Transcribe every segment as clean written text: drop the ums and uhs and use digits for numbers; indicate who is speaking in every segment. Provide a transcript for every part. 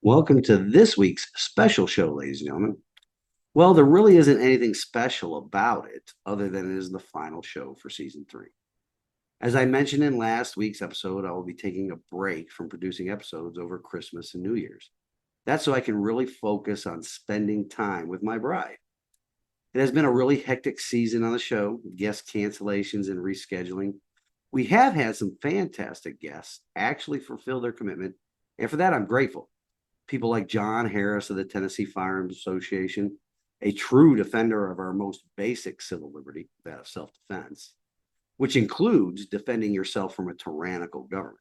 Speaker 1: Welcome to this week's special show, ladies and gentlemen. Well, there really isn't anything special about it other than it is the final show for season three. As I mentioned in last week's episode, I will be taking a break from producing episodes over Christmas and New Year's. That's so I can really focus on spending time with my bride. It has been a really hectic season on the show, guest cancellations and rescheduling. We have had some fantastic guests actually fulfill their commitment, and for that, I'm grateful. People like John Harris of the Tennessee Firearms Association, a true defender of our most basic civil liberty, that of self defense, which includes defending yourself from a tyrannical government.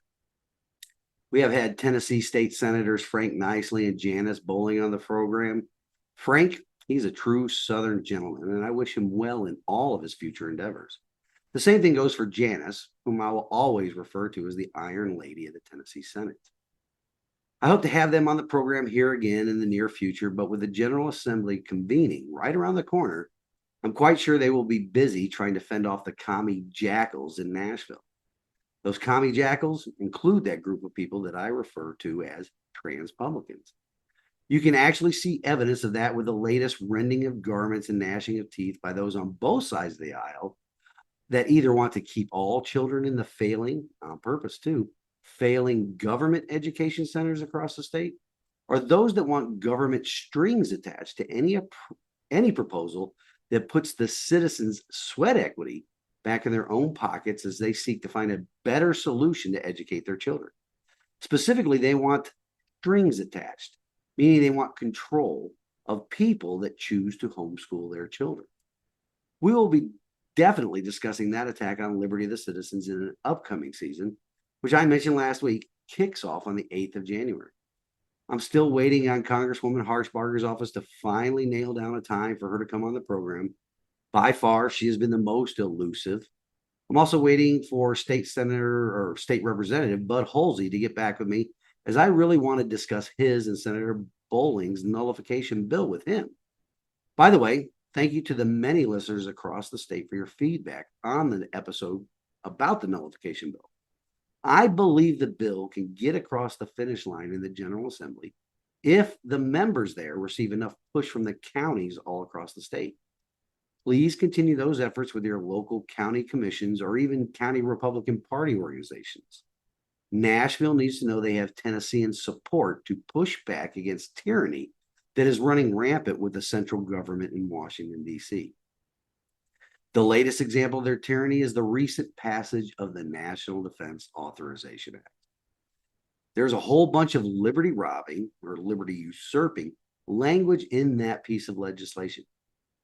Speaker 1: We have had Tennessee State Senators Frank Nicely and Janice Bowling on the program. Frank, he's a true Southern gentleman, and I wish him well in all of his future endeavors. The same thing goes for Janice, whom I will always refer to as the Iron Lady of the Tennessee Senate. I hope to have them on the program here again in the near future, but with the General Assembly convening right around the corner, I'm quite sure they will be busy trying to fend off the commie jackals in Nashville. Those commie jackals include that group of people that I refer to as transpublicans. You can actually see evidence of that with the latest rending of garments and gnashing of teeth by those on both sides of the aisle that either want to keep all children in the failing, on purpose too, failing government education centers across the state, or those that want government strings attached to any proposal that puts the citizens' sweat equity back in their own pockets as they seek to find a better solution to educate their children. Specifically, they want strings attached, meaning they want control of people that choose to homeschool their children. We will be definitely discussing that attack on liberty of the citizens in an upcoming season, which I mentioned last week, kicks off on the 8th of January. I'm still waiting on Congresswoman Harshbarger's office to finally nail down a time for her to come on the program. By far, she has been the most elusive. I'm also waiting for State Senator or State Representative Bud Holsey to get back with me, as I really want to discuss his and Senator Bowling's nullification bill with him. By the way, thank you to the many listeners across the state for your feedback on the episode about the nullification bill. I believe the bill can get across the finish line in the General Assembly if the members there receive enough push from the counties all across the state. Please continue those efforts with your local county commissions or even county Republican Party organizations. Nashville needs to know they have Tennessean support to push back against tyranny that is running rampant with the central government in Washington, D.C. The latest example of their tyranny is the recent passage of the National Defense Authorization Act. There's a whole bunch of liberty robbing or liberty usurping language in that piece of legislation,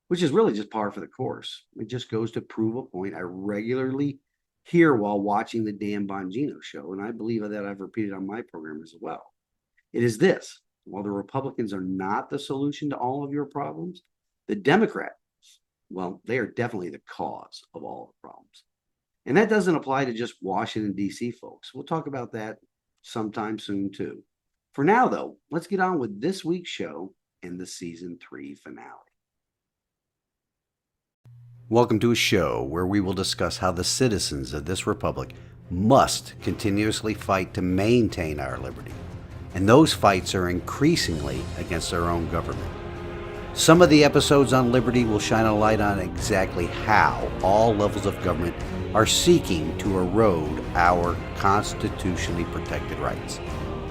Speaker 1: which is really just par for the course. It just goes to prove a point I regularly hear while watching the Dan Bongino show, and I believe that I've repeated on my program as well. It is this: while the Republicans are not the solution to all of your problems, the Democrats, well, they are definitely the cause of all the problems. And that doesn't apply to just Washington, D.C. folks. We'll talk about that sometime soon, too. For now, though, let's get on with this week's show and the season 3 finale. Welcome to a show where we will discuss how the citizens of this republic must continuously fight to maintain our liberty. And those fights are increasingly against our own government. Some of the episodes on liberty will shine a light on exactly how all levels of government are seeking to erode our constitutionally protected rights.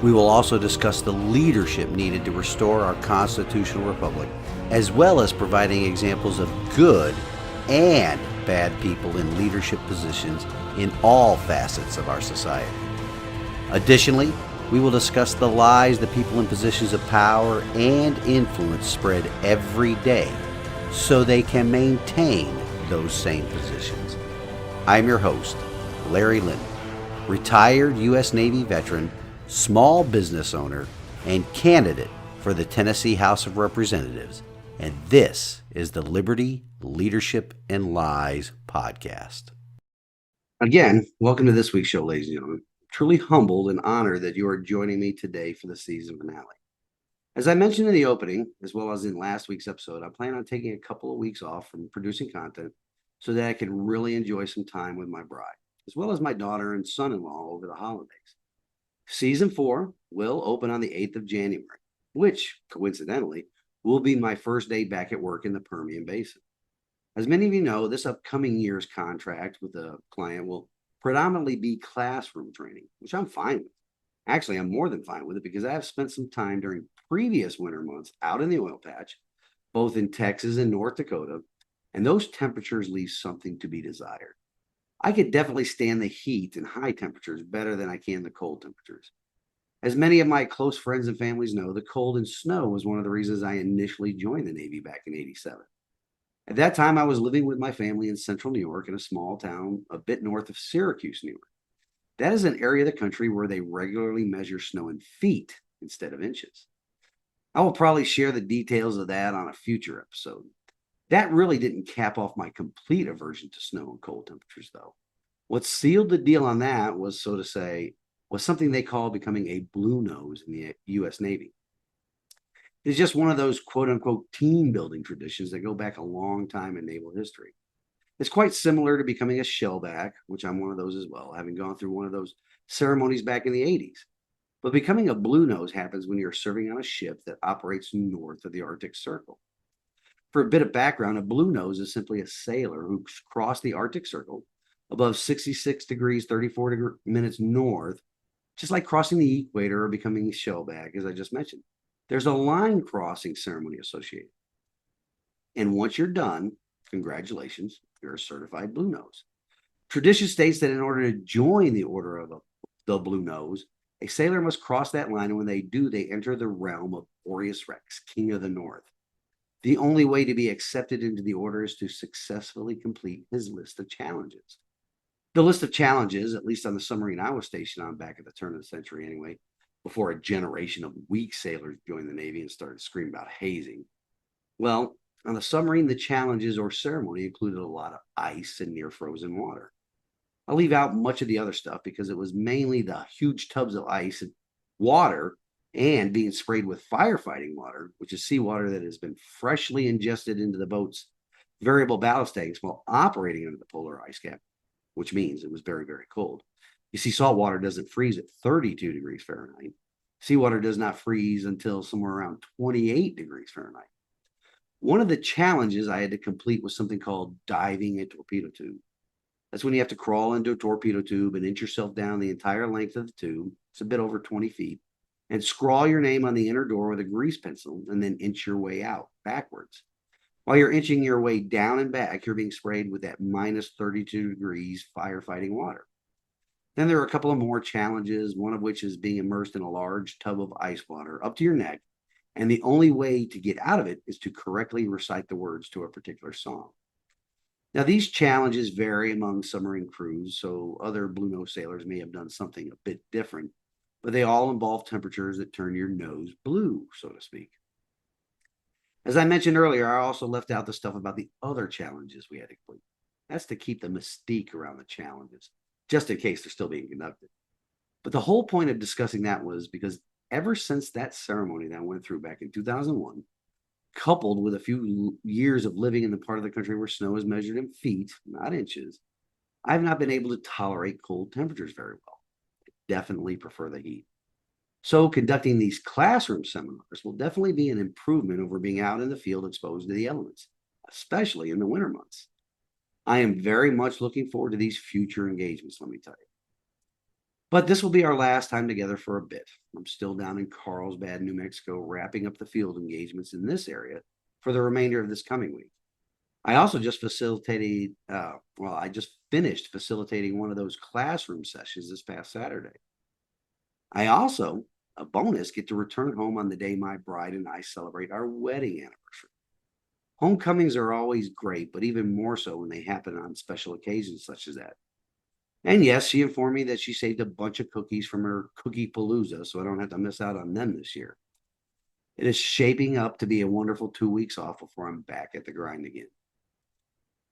Speaker 1: We will also discuss the leadership needed to restore our constitutional republic, as well as providing examples of good and bad people in leadership positions in all facets of our society. Additionally, we will discuss the lies the people in positions of power and influence spread every day so they can maintain those same positions. I'm your host, Larry Linton, retired U.S. Navy veteran, small business owner, and candidate for the Tennessee House of Representatives, and this is the Liberty, Leadership, and Lies podcast. Again, welcome to this week's show, ladies and gentlemen. Truly humbled and honored that you are joining me today for the season finale. As I mentioned in the opening, as well as in last week's episode, I plan on taking a couple of weeks off from producing content so that I can really enjoy some time with my bride, as well as my daughter and son-in-law over the holidays. Season 4 will open on the 8th of January, which coincidentally will be my first day back at work in the Permian Basin. As many of you know, this upcoming year's contract with the client will predominantly be classroom training, which I'm fine with. Actually, I'm more than fine with it because I have spent some time during previous winter months out in the oil patch, both in Texas and North Dakota, and those temperatures leave something to be desired. I could definitely stand the heat and high temperatures better than I can the cold temperatures. As many of my close friends and families know, the cold and snow was one of the reasons I initially joined the Navy back in '87. At that time, I was living with my family in central New York in a small town a bit north of Syracuse, New York. That is an area of the country where they regularly measure snow in feet instead of inches. I will probably share the details of that on a future episode. That really didn't cap off my complete aversion to snow and cold temperatures, though. What sealed the deal on that was, so to say, was something they call becoming a blue nose in the U.S. Navy. It's just one of those quote unquote team building traditions that go back a long time in naval history. It's quite similar to becoming a shellback, which I'm one of those as well, having gone through one of those ceremonies back in the '80s. But becoming a blue nose happens when you're serving on a ship that operates north of the Arctic Circle. For a bit of background, a blue nose is simply a sailor who crossed the Arctic Circle above 66 degrees 34 minutes north, just like crossing the equator or becoming a shellback, as I just mentioned. There's a line crossing ceremony associated. And once you're done, congratulations, you're a certified blue nose. Tradition states that in order to join the order of the blue nose, a sailor must cross that line, and when they do, they enter the realm of Boreas Rex, King of the North. The only way to be accepted into the order is to successfully complete his list of challenges. The list of challenges, at least on the submarine I was stationed on back at the turn of the century anyway, before a generation of weak sailors joined the Navy and started screaming about hazing. Well, on the submarine, the challenges or ceremony included a lot of ice and near frozen water. I'll leave out much of the other stuff because it was mainly the huge tubs of ice and water and being sprayed with firefighting water, which is seawater that has been freshly ingested into the boat's variable ballast tanks while operating under the polar ice cap, which means it was very, very cold. You see, salt water doesn't freeze at 32 degrees Fahrenheit. Seawater does not freeze until somewhere around 28 degrees Fahrenheit. One of the challenges I had to complete was something called diving a torpedo tube. That's when you have to crawl into a torpedo tube and inch yourself down the entire length of the tube. It's a bit over 20 feet. And scrawl your name on the inner door with a grease pencil and then inch your way out backwards. While you're inching your way down and back, you're being sprayed with that minus 32 degrees firefighting water. Then there are a couple of more challenges, one of which is being immersed in a large tub of ice water up to your neck. And the only way to get out of it is to correctly recite the words to a particular song. Now, these challenges vary among submarine crews, so other Blue Nose sailors may have done something a bit different, but they all involve temperatures that turn your nose blue, so to speak. As I mentioned earlier, I also left out the stuff about the other challenges we had to complete. That's to keep the mystique around the challenges, just in case they're still being conducted. But the whole point of discussing that was because ever since that ceremony that I went through back in 2001, coupled with a few years of living in the part of the country where snow is measured in feet, not inches, I've not been able to tolerate cold temperatures very well. I definitely prefer the heat. So conducting these classroom seminars will definitely be an improvement over being out in the field exposed to the elements, especially in the winter months. I am very much looking forward to these future engagements, let me tell you. But this will be our last time together for a bit. I'm still down in Carlsbad, New Mexico, wrapping up the field engagements in this area for the remainder of this coming week. I also just I just finished facilitating one of those classroom sessions this past Saturday. I also, a bonus, get to return home on the day my bride and I celebrate our wedding anniversary. Homecomings are always great, but even more so when they happen on special occasions such as that. And yes, she informed me that she saved a bunch of cookies from her cookie palooza, so I don't have to miss out on them this year. It is shaping up to be a wonderful 2 weeks off before I'm back at the grind again.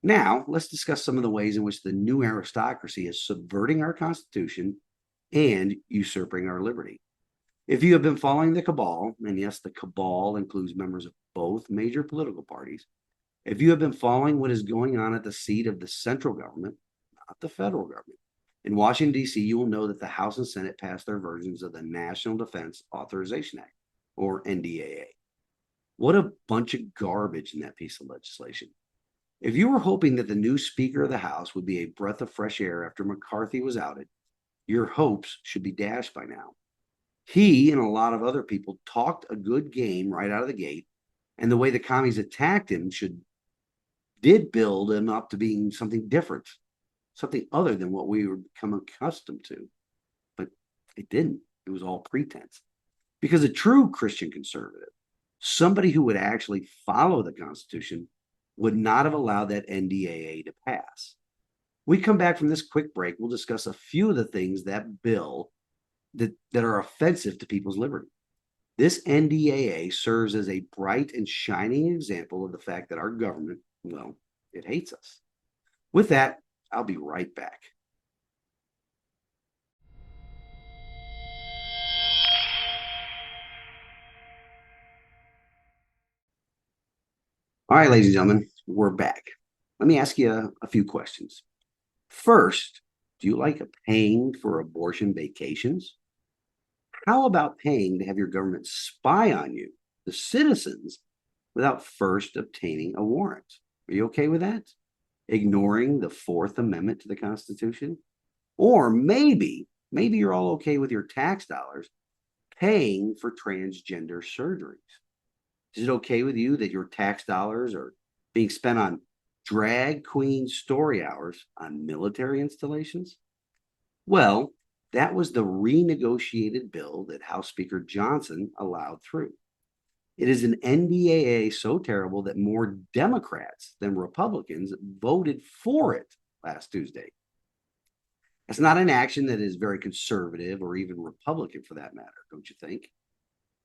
Speaker 1: Now, let's discuss some of the ways in which the new aristocracy is subverting our Constitution and usurping our liberty. If you have been following the cabal, and yes, the cabal includes members of both major political parties, if you have been following what is going on at the seat of the central government, not the federal government, In Washington, D.C., you will know that the House and Senate passed their versions of the National Defense Authorization Act, or NDAA. What a bunch of garbage in that piece of legislation. If you were hoping that the new Speaker of the House would be a breath of fresh air after McCarthy was outed, your hopes should be dashed by now. He and a lot of other people talked a good game right out of the gate, and the way the commies attacked him did build him up to being something different, something other than what we were become accustomed to. But it didn't. It was all pretense. Because a true Christian conservative, somebody who would actually follow the Constitution, would not have allowed that NDAA to pass. We come back from this quick break, we'll discuss a few of the things that bill that are offensive to people's liberty. This NDAA serves as a bright and shining example of the fact that our government, well, it hates us. With that, I'll be right back. All right, ladies and gentlemen, we're back. Let me ask you a few questions. First, do you like paying for abortion vacations? How about paying to have your government spy on you, the citizens, without first obtaining a warrant? Are you okay with that? Ignoring the Fourth Amendment to the Constitution? Or maybe you're all okay with your tax dollars paying for transgender surgeries. Is it okay with you that your tax dollars are being spent on drag queen story hours on military installations? Well, that was the renegotiated bill that House Speaker Johnson allowed through. It is an NDAA so terrible that more Democrats than Republicans voted for it last Tuesday. It's not an action that is very conservative or even Republican for that matter, don't you think?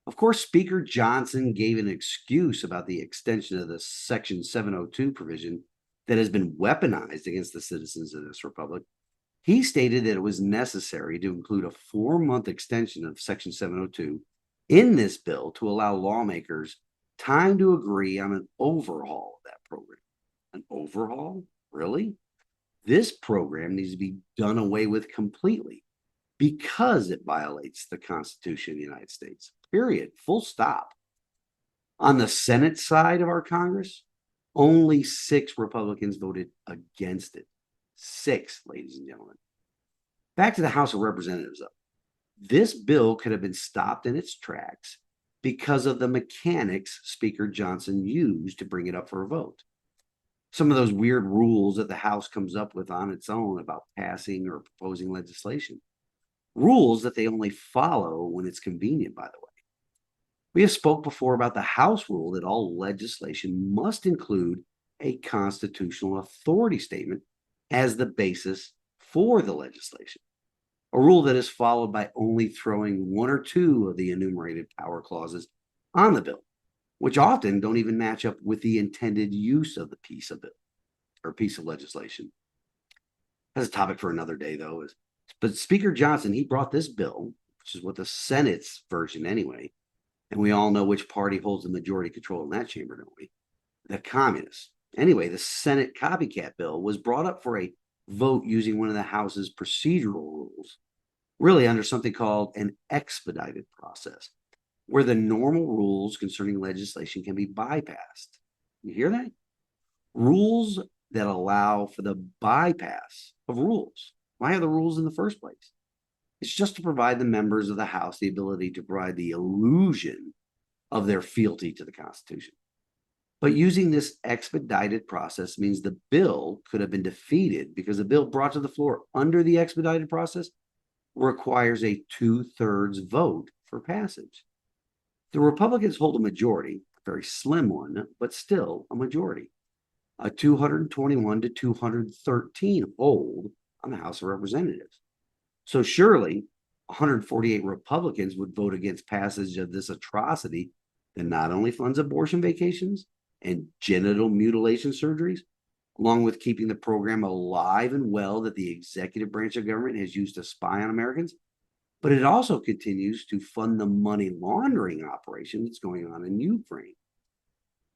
Speaker 1: Of course, Speaker Johnson gave an excuse about the extension of the Section 702 provision that has been weaponized against the citizens of this republic. He stated that it was necessary to include a 4-month extension of Section 702 in this bill to allow lawmakers time to agree on an overhaul of that program. An overhaul? Really? This program needs to be done away with completely because it violates the Constitution of the United States. Period. Full stop. On the Senate side of our Congress, only 6 Republicans voted against it. 6, ladies and gentlemen. Back to the House of Representatives, though. This bill could have been stopped in its tracks because of the mechanics Speaker Johnson used to bring it up for a vote. Some of those weird rules that the House comes up with on its own about passing or proposing legislation. Rules that they only follow when it's convenient, by the way. We have spoke before about the House rule that all legislation must include a constitutional authority statement as the basis for the legislation. A rule that is followed by only throwing 1 or 2 of the enumerated power clauses on the bill, which often don't even match up with the intended use of the piece of bill or piece of legislation. That's a topic for another day, though. But Speaker Johnson, he brought this bill, which is what the Senate's version anyway, and we all know which party holds the majority control in that chamber, don't we? The communists. Anyway, the Senate copycat bill was brought up for a vote using one of the House's procedural rules, really under something called an expedited process, where the normal rules concerning legislation can be bypassed. You hear that? Rules that allow for the bypass of rules. Why have the rules in the first place? It's just to provide the members of the House the ability to provide the illusion of their fealty to the Constitution. But using this expedited process means the bill could have been defeated because the bill brought to the floor under the expedited process requires a 2/3 vote for passage. The Republicans hold a majority, a very slim one, but still a majority, a 221 to 213 hold on the House of Representatives. So surely 148 Republicans would vote against passage of this atrocity that not only funds abortion vacations and genital mutilation surgeries, along with keeping the program alive and well that the executive branch of government has used to spy on Americans, but it also continues to fund the money laundering operation that's going on in Ukraine.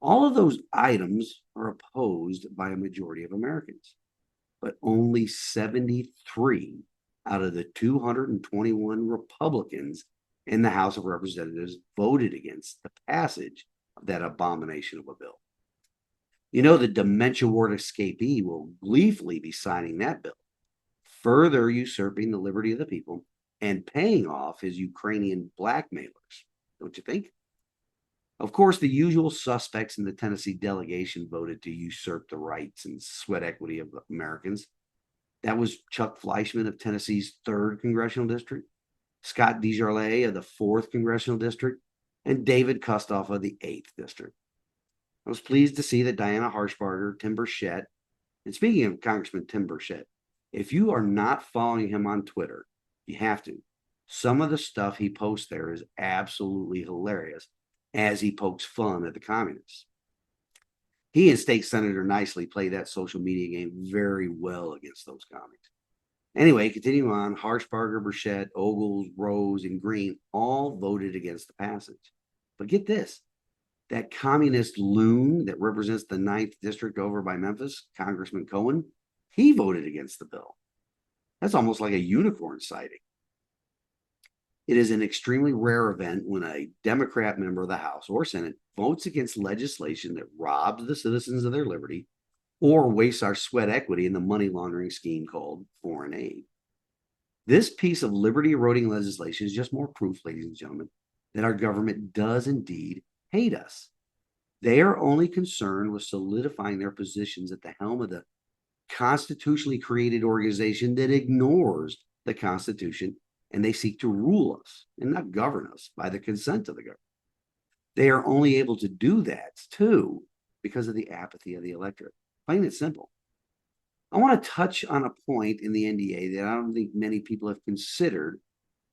Speaker 1: All of those items are opposed by a majority of Americans, but only 73 out of the 221 Republicans in the House of Representatives voted against the passage of that abomination of a bill. You know, the dementia ward escapee will gleefully be signing that bill, further usurping the liberty of the people and paying off his Ukrainian blackmailers. Don't you think? Of course, the usual suspects in the Tennessee delegation voted to usurp the rights and sweat equity of Americans. That was Chuck Fleischman of Tennessee's 3rd Congressional District, Scott DeJarlais of the 4th Congressional District, and David Kustoff of the 8th District. I was pleased to see that Diana Harshbarger, Tim Burchett, and speaking of Congressman Tim Burchett, if you are not following him on Twitter, you have to. Some of the stuff he posts there is absolutely hilarious as he pokes fun at the communists. He and State Senator Nicely play that social media game very well against those commies. Anyway, continuing on, Harshbarger, Burchett, Ogles, Rose, and Green all voted against the passage. But get this, that communist loon that represents the 9th District over by Memphis, Congressman Cohen, he voted against the bill. That's almost like a unicorn sighting. It is an extremely rare event when a Democrat member of the House or Senate votes against legislation that robs the citizens of their liberty or wastes our sweat equity in the money laundering scheme called foreign aid. This piece of liberty eroding legislation is just more proof, ladies and gentlemen, that our government does indeed hate us. They are only concerned with solidifying their positions at the helm of the constitutionally created organization that ignores the Constitution, and they seek to rule us and not govern us by the consent of the government. They are only able to do that, too, because of the apathy of the electorate. Plain and simple. I want to touch on a point in the NDAA that I don't think many people have considered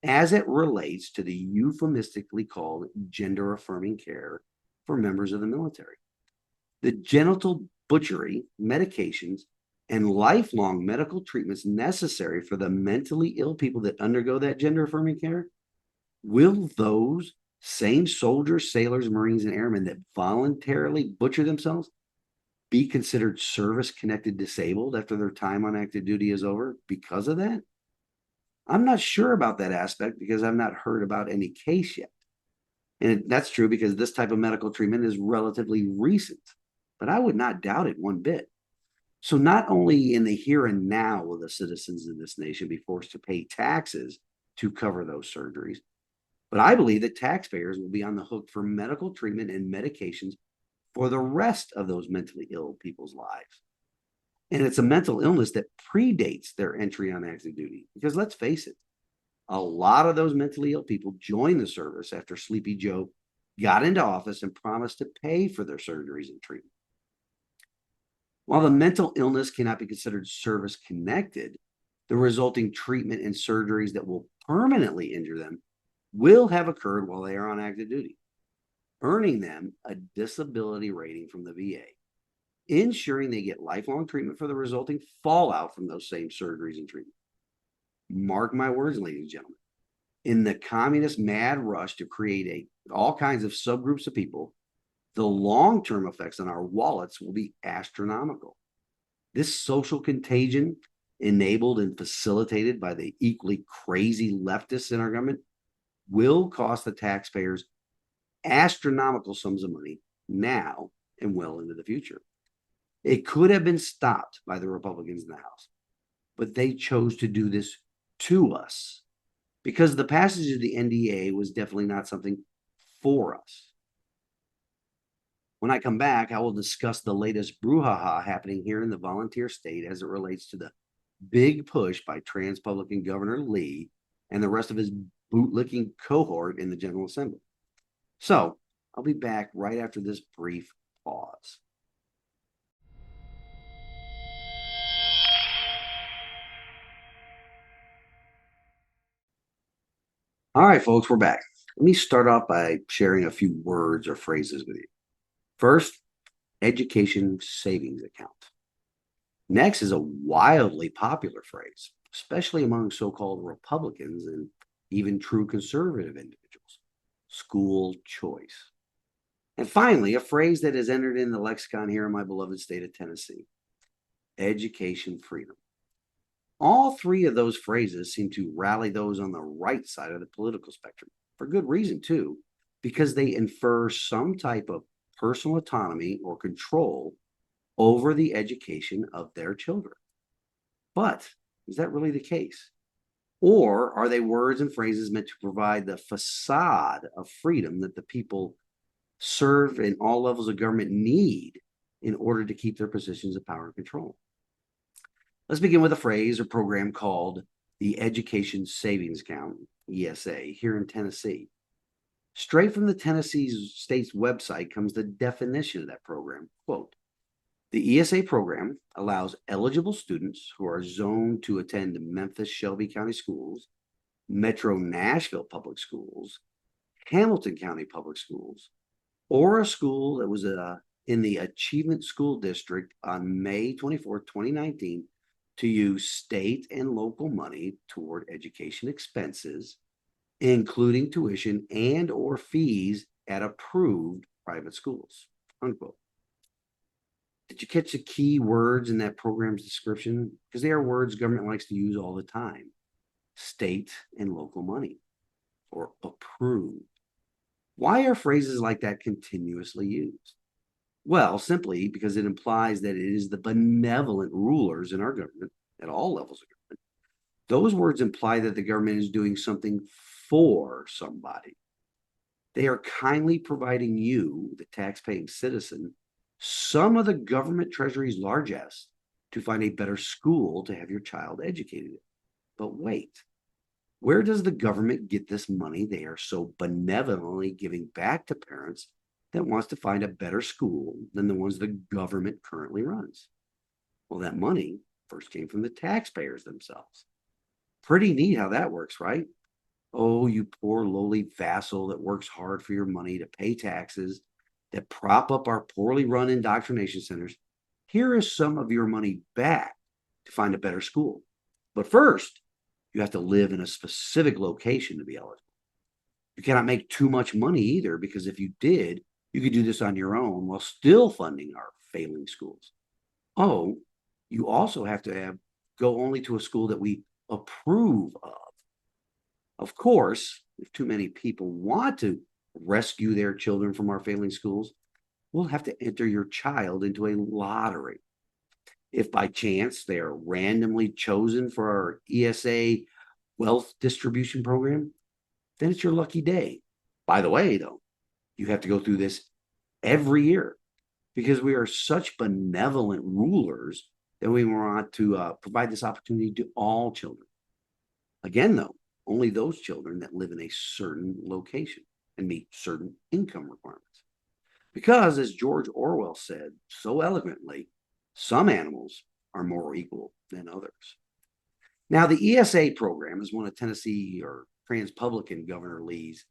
Speaker 1: as it relates to the euphemistically called gender affirming care for members of the military. The genital butchery, medications, and lifelong medical treatments necessary for the mentally ill people that undergo that gender affirming care, will those same soldiers, sailors, Marines, and airmen that voluntarily butcher themselves be considered service-connected disabled after their time on active duty is over because of that? I'm not sure about that aspect because I've not heard about any case yet. And that's true because this type of medical treatment is relatively recent, but I would not doubt it one bit. So not only in the here and now will the citizens of this nation be forced to pay taxes to cover those surgeries, but I believe that taxpayers will be on the hook for medical treatment and medications for the rest of those mentally ill people's lives. And it's a mental illness that predates their entry on active duty. Because let's face it, a lot of those mentally ill people joined the service after Sleepy Joe got into office and promised to pay for their surgeries and treatment. While the mental illness cannot be considered service connected, the resulting treatment and surgeries that will permanently injure them will have occurred while they are on active duty, earning them a disability rating from the VA, ensuring they get lifelong treatment for the resulting fallout from those same surgeries and treatment. Mark my words, ladies and gentlemen, in the communist mad rush to create all kinds of subgroups of people, the long-term effects on our wallets will be astronomical. This social contagion, enabled and facilitated by the equally crazy leftists in our government, will cost the taxpayers astronomical sums of money now and well into the future. It could have been stopped by the Republicans in the House, but they chose to do this to us because the passage of the NDAA was definitely not something for us. When I come back, I will discuss the latest brouhaha happening here in the volunteer state as it relates to the big push by Transpublican Governor Lee and the rest of his bootlicking cohort in the General Assembly. So I'll be back right after this brief pause. All right, folks, we're back. Let me start off by sharing a few words or phrases with you. First, education savings account. Next is a wildly popular phrase, especially among so-called Republicans and even true conservative individuals, school choice. And finally, a phrase that has entered in the lexicon here in my beloved state of Tennessee, education freedom. All three of those phrases seem to rally those on the right side of the political spectrum, for good reason, too, because they infer some type of personal autonomy or control over the education of their children. But is that really the case? Or are they words and phrases meant to provide the facade of freedom that the people served in all levels of government need in order to keep their positions of power and control? Let's begin with a phrase or program called the Education Savings Account, ESA, here in Tennessee. Straight from the Tennessee state's website comes the definition of that program. Quote, the ESA program allows eligible students who are zoned to attend Memphis Shelby County Schools, Metro Nashville Public Schools, Hamilton County Public Schools, or a school that was in the Achievement School District on May 24, 2019, to use state and local money toward education expenses, including tuition and or fees at approved private schools, unquote. Did you catch the key words in that program's description? Because they are words government likes to use all the time. State and local money, or approved. Why are phrases like that continuously used? Well, simply because it implies that it is the benevolent rulers in our government at all levels of government. Those words imply that the government is doing something for somebody. They are kindly providing you, the tax-paying citizen, some of the government treasury's largesse to find a better school to have your child educated in. But wait, where does the government get this money they are so benevolently giving back to parents that wants to find a better school than the ones the government currently runs? Well, that money first came from the taxpayers themselves. Pretty neat how that works, right? Oh, you poor lowly vassal that works hard for your money to pay taxes that prop up our poorly run indoctrination centers. Here is some of your money back to find a better school. But first, you have to live in a specific location to be eligible. You cannot make too much money either, because if you did, you could do this on your own while still funding our failing schools. Oh, you also have to go only to a school that we approve of. Of course, if too many people want to rescue their children from our failing schools, we'll have to enter your child into a lottery. If by chance they are randomly chosen for our ESA wealth distribution program, then it's your lucky day. By the way, though, you have to go through this every year because we are such benevolent rulers that we want to provide this opportunity to all children. Again, though, only those children that live in a certain location and meet certain income requirements. Because, as George Orwell said so eloquently, some animals are more equal than others. Now, the ESA program is one of Tennessee or Transpublican Governor Lee's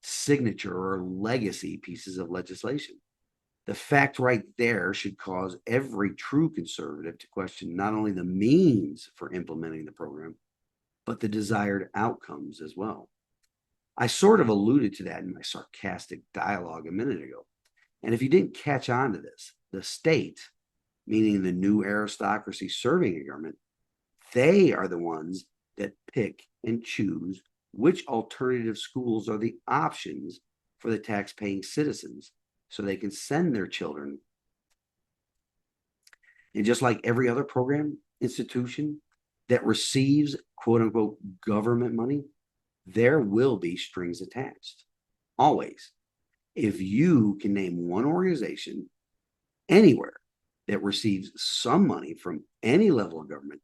Speaker 1: signature or legacy pieces of legislation. The fact right there should cause every true conservative to question not only the means for implementing the program, but the desired outcomes as well. I sort of alluded to that in my sarcastic dialogue a minute ago. And if you didn't catch on to this, the state, meaning the new aristocracy serving a government, they are the ones that pick and choose which alternative schools are the options for the tax-paying citizens so they can send their children. And just like every other program, institution that receives quote unquote government money, there will be strings attached. Always. If you can name one organization anywhere that receives some money from any level of government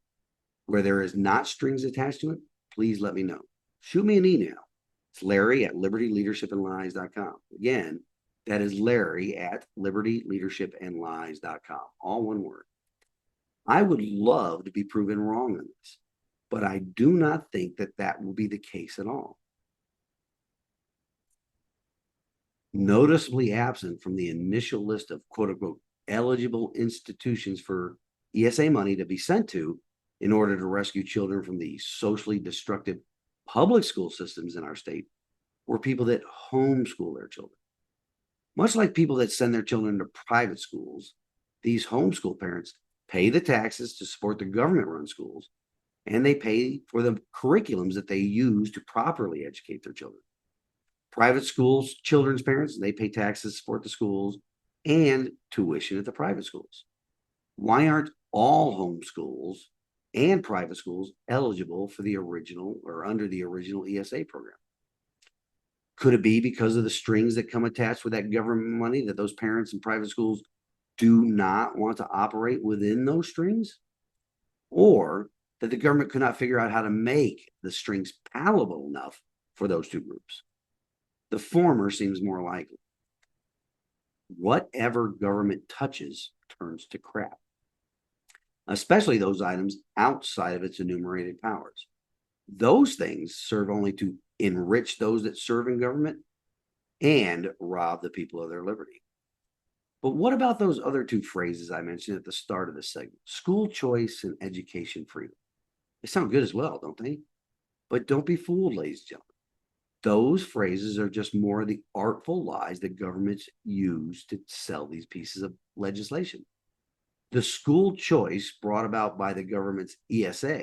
Speaker 1: where there is not strings attached to it, please let me know. Shoot me an email. It's Larry at libertyleadershipandlies.com. Again, that is Larry at libertyleadershipandlies.com. All one word. I would love to be proven wrong on this, but I do not think that that will be the case at all. Noticeably absent from the initial list of quote unquote eligible institutions for ESA money to be sent to in order to rescue children from the socially destructive public school systems in our state were people that homeschool their children. Much like people that send their children to private schools, these homeschool parents pay the taxes to support the government-run schools and they pay for the curriculums that they use to properly educate their children. Private schools, children's parents, they pay taxes to support the schools and tuition at the private schools. Why aren't all home schools and private schools eligible for the original or under the original ESA program? Could it be because of the strings that come attached with that government money that those parents in private schools do not want to operate within those strings? Or that the government could not figure out how to make the strings palatable enough for those two groups? The former seems more likely. Whatever government touches turns to crap, especially those items outside of its enumerated powers. Those things serve only to enrich those that serve in government and rob the people of their liberty. But what about those other two phrases I mentioned at the start of this segment? School choice and education freedom. They sound good as well, don't they? But don't be fooled, ladies and gentlemen. Those phrases are just more of the artful lies that governments use to sell these pieces of legislation. The school choice brought about by the government's ESA,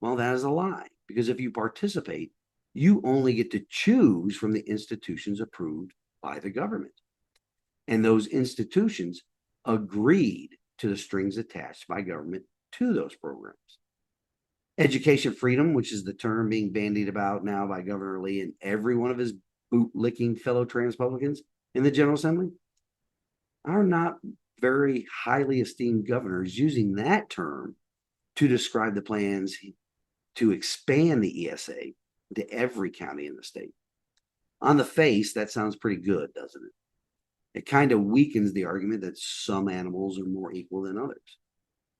Speaker 1: well, that is a lie, because if you participate, you only get to choose from the institutions approved by the government. And those institutions agreed to the strings attached by government to those programs. Education freedom, which is the term being bandied about now by Governor Lee and every one of his boot-licking fellow Transpublicans in the General Assembly, are not very highly esteemed governors using that term to describe the plans to expand the ESA to every county in the state. On the face, that sounds pretty good, doesn't it? It kind of weakens the argument that some animals are more equal than others.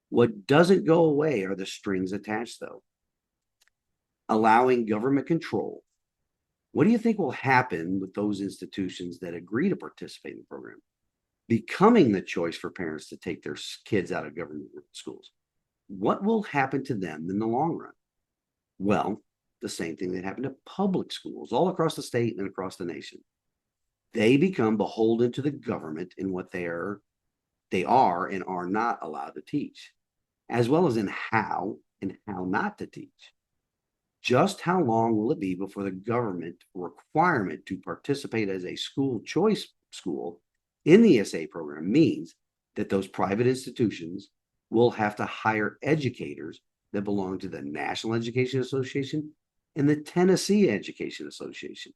Speaker 1: What doesn't go away are the strings attached, though. Allowing government control. What do you think will happen with those institutions that agree to participate in the program, becoming the choice for parents to take their kids out of government schools? What will happen to them in the long run? Well, the same thing that happened to public schools all across the state and across the nation. They become beholden to the government in what they are and are not allowed to teach, as well as in how and how not to teach. Just how long will it be before the government requirement to participate as a school choice school in the ESA program means that those private institutions will have to hire educators that belong to the National Education Association and the Tennessee Education Association?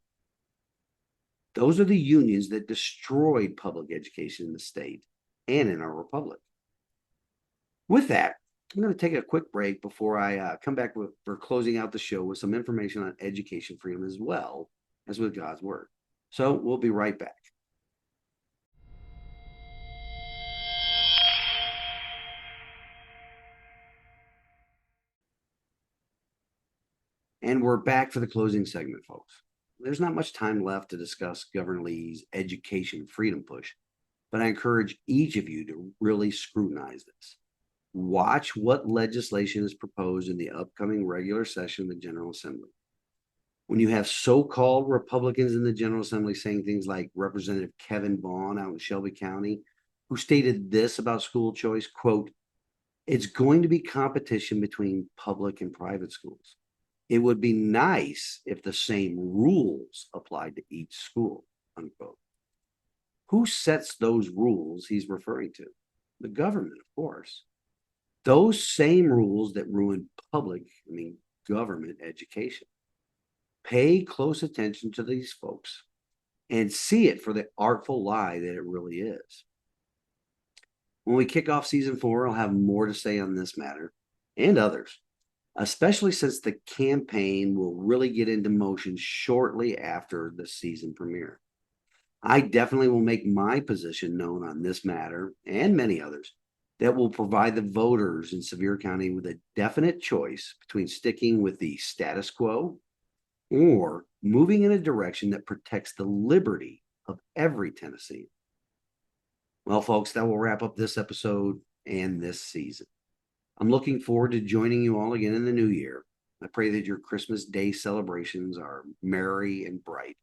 Speaker 1: Those are the unions that destroyed public education in the state and in our republic. With that, I'm going to take a quick break before I come back for closing out the show with some information on education freedom as well as with God's Word. So we'll be right back. And we're back for the closing segment, folks. There's not much time left to discuss Governor Lee's education freedom push, but I encourage each of you to really scrutinize this. Watch what legislation is proposed in the upcoming regular session of the General Assembly. When you have so-called Republicans in the General Assembly saying things like Representative Kevin Vaughn out in Shelby County, who stated this about school choice, quote, "It's going to be competition between public and private schools. It would be nice if the same rules applied to each school," unquote. Who sets those rules he's referring to? The government, of course. Those same rules that ruin government education. Pay close attention to these folks and see it for the artful lie that it really is. When we kick off season 4, I'll have more to say on this matter and others, especially since the campaign will really get into motion shortly after the season premiere. I definitely will make my position known on this matter and many others that will provide the voters in Sevier County with a definite choice between sticking with the status quo or moving in a direction that protects the liberty of every Tennessean. Well, folks, that will wrap up this episode and this season. I'm looking forward to joining you all again in the new year. I pray that your Christmas Day celebrations are merry and bright,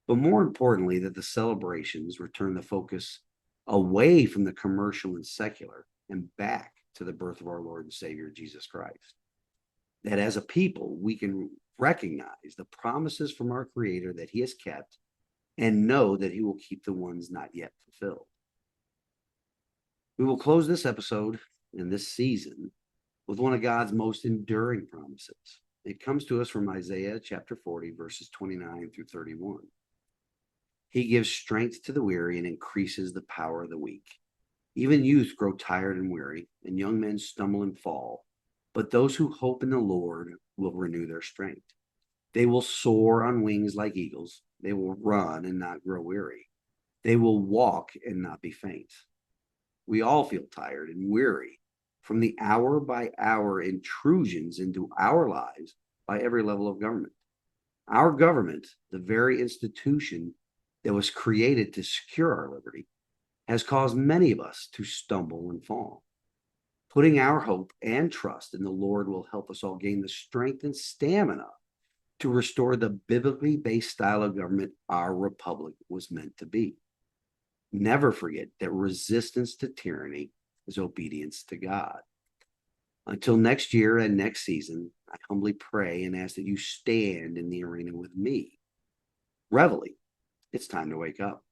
Speaker 1: but more importantly, that the celebrations return the focus away from the commercial and secular and back to the birth of our Lord and Savior, Jesus Christ. that as a people, we can recognize the promises from our Creator that He has kept and know that He will keep the ones not yet fulfilled. We will close this episode and this season with one of God's most enduring promises. It comes to us from Isaiah chapter 40, verses 29 through 31. He gives strength to the weary and increases the power of the weak. Even youth grow tired and weary, and young men stumble and fall. But those who hope in the Lord will renew their strength. They will soar on wings like eagles. They will run and not grow weary. They will walk and not be faint. We all feel tired and weary from the hour by hour intrusions into our lives by every level of government. Our government, the very institution that was created to secure our liberty, has caused many of us to stumble and fall. Putting our hope and trust in the Lord will help us all gain the strength and stamina to restore the biblically based style of government our republic was meant to be. Never forget that resistance to tyranny is obedience to God. Until next year and next season, I humbly pray and ask that you stand in the arena with me. Reveille, it's time to wake up.